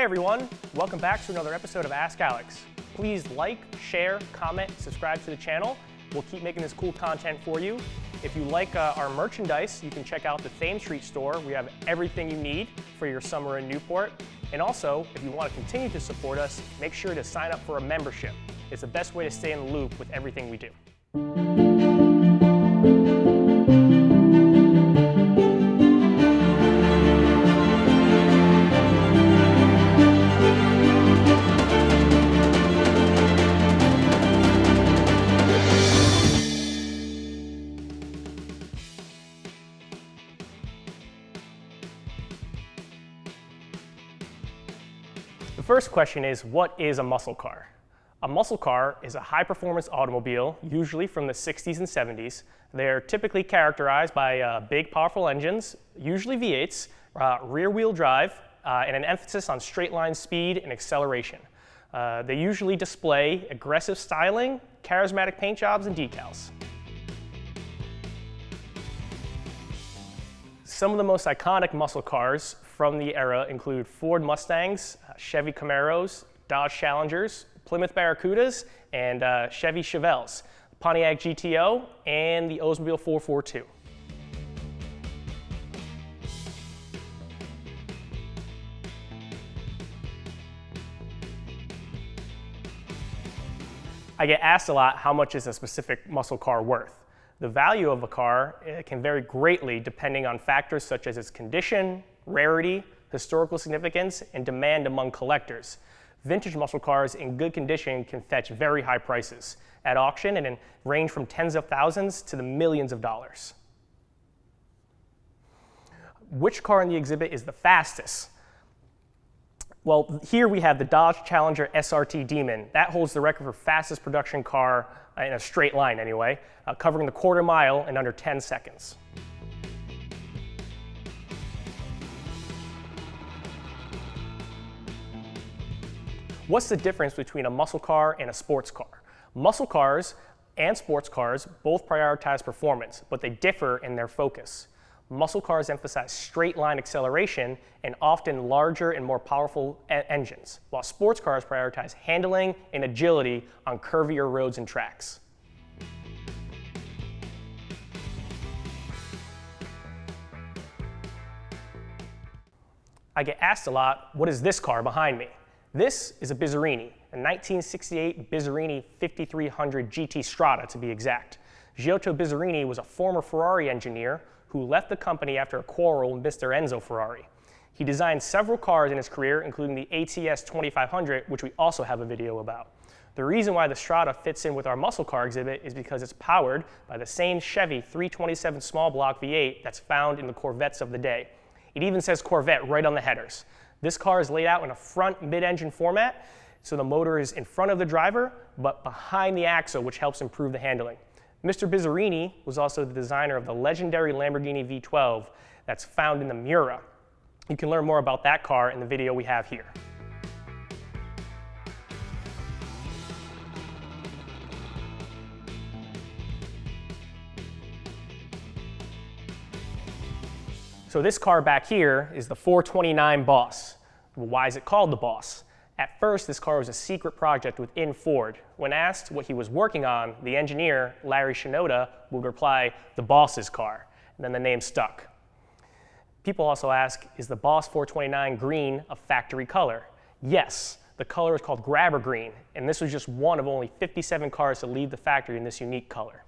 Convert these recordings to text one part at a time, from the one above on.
everyone, welcome back to another episode of Ask Alex. Please like, share, comment, subscribe to the channel. We'll keep making this cool content for you. If you like our merchandise, you can check out the Thames Street store. We have everything you need for your summer in Newport. And also, if you want to continue to support us, make sure to sign up for a membership. It's the best way to stay in the loop with everything we do. The first question is, what is a muscle car? A muscle car is a high-performance automobile, usually from the 60s and 70s. They're typically characterized by big, powerful engines, usually V8s, rear-wheel drive, and an emphasis on straight-line speed and acceleration. They usually display aggressive styling, charismatic paint jobs, and decals. Some of the most iconic muscle cars from the era include Ford Mustangs, Chevy Camaros, Dodge Challengers, Plymouth Barracudas, and Chevy Chevelles, Pontiac GTO, and the Oldsmobile 442. I get asked a lot, how much is a specific muscle car worth? The value of a car can vary greatly depending on factors such as its condition, rarity, historical significance, and demand among collectors. Vintage muscle cars in good condition can fetch very high prices at auction and range from tens of thousands to the millions of dollars. Which car in the exhibit is the fastest? Well, here we have the Dodge Challenger SRT Demon. That holds the record for fastest production car in a straight line anyway, covering the quarter mile in under 10 seconds. What's the difference between a muscle car and a sports car? Muscle cars and sports cars both prioritize performance, but they differ in their focus. Muscle cars emphasize straight line acceleration and often larger and more powerful engines, while sports cars prioritize handling and agility on curvier roads and tracks. I get asked a lot, what is this car behind me? This is a Bizzarrini, a 1968 Bizzarrini 5300 GT Strada to be exact. Giotto Bizzarrini was a former Ferrari engineer who left the company after a quarrel with Mr. Enzo Ferrari. He designed several cars in his career, including the ATS 2500, which we also have a video about. The reason why the Strada fits in with our muscle car exhibit is because it's powered by the same Chevy 327 small block V8 that's found in the Corvettes of the day. It even says Corvette right on the headers. This car is laid out in a front mid-engine format, so the motor is in front of the driver, but behind the axle, which helps improve the handling. Mr. Bizzarrini was also the designer of the legendary Lamborghini V12 that's found in the Miura. You can learn more about that car in the video we have here. So this car back here is the 429 Boss. Well, why is it called the Boss? At first, this car was a secret project within Ford. When asked what he was working on, the engineer, Larry Shinoda, would reply, the Boss's car, and then the name stuck. People also ask, is the Boss 429 green a factory color? Yes, the color is called Grabber Green, and this was just one of only 57 cars to leave the factory in this unique color.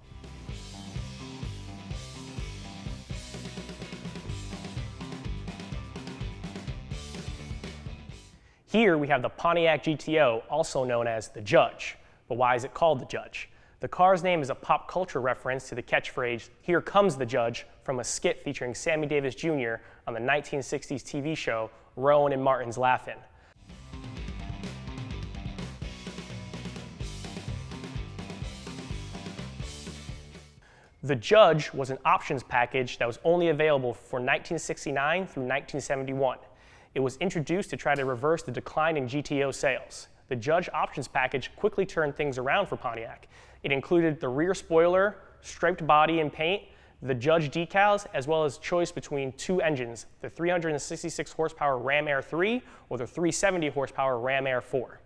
Here we have the Pontiac GTO, also known as the Judge. But why is it called the Judge? The car's name is a pop culture reference to the catchphrase, "Here comes the Judge," from a skit featuring Sammy Davis Jr. on the 1960s TV show Rowan and Martin's Laugh-In. The Judge was an options package that was only available for 1969 through 1971. It was introduced to try to reverse the decline in GTO sales. The Judge options package quickly turned things around for Pontiac. It included the rear spoiler, striped body and paint, the Judge decals, as well as choice between two engines, the 366 horsepower Ram Air 3 or the 370 horsepower Ram Air 4.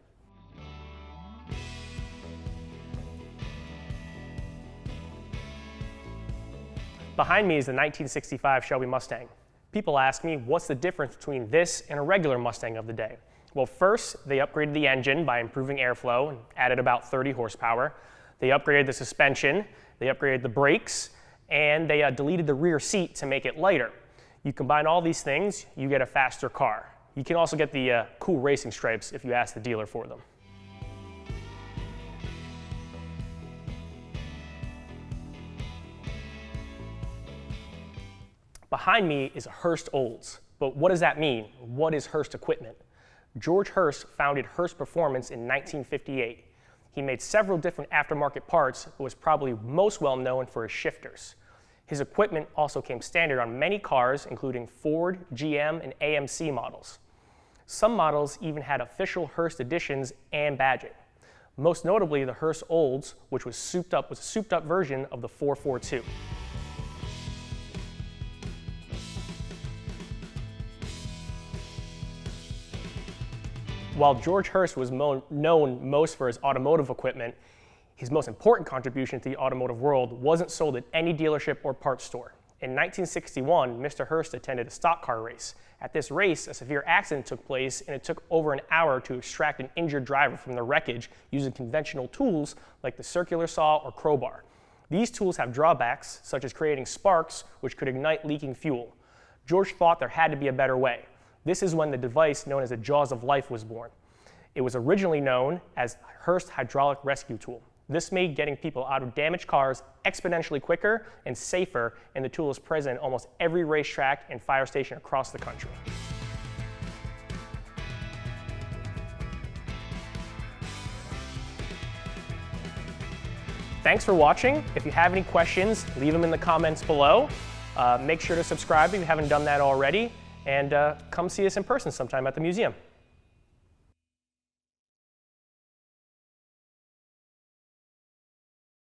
Behind me is the 1965 Shelby Mustang. People ask me, what's the difference between this and a regular Mustang of the day? Well, first, they upgraded the engine by improving airflow and added about 30 horsepower. They upgraded the suspension, they upgraded the brakes, and they deleted the rear seat to make it lighter. You combine all these things, you get a faster car. You can also get the cool racing stripes if you ask the dealer for them. Behind me is a Hurst Olds, but what does that mean? What is Hurst equipment? George Hurst founded Hurst Performance in 1958. He made several different aftermarket parts, but was probably most well known for his shifters. His equipment also came standard on many cars, including Ford, GM, and AMC models. Some models even had official Hurst editions and badging. Most notably, the Hurst Olds, which was a souped-up version of the 442. While George Hurst was known most for his automotive equipment, his most important contribution to the automotive world wasn't sold at any dealership or parts store. In 1961, Mr. Hurst attended a stock car race. At this race, a severe accident took place, and it took over an hour to extract an injured driver from the wreckage using conventional tools like the circular saw or crowbar. These tools have drawbacks, such as creating sparks, which could ignite leaking fuel. George thought there had to be a better way. This is when the device known as the Jaws of Life was born. It was originally known as Hurst Hydraulic Rescue Tool. This made getting people out of damaged cars exponentially quicker and safer, and the tool is present at almost every racetrack and fire station across the country. Thanks for watching. If you have any questions, leave them in the comments below. Make sure to subscribe if you haven't done that already, and come see us in person sometime at the museum.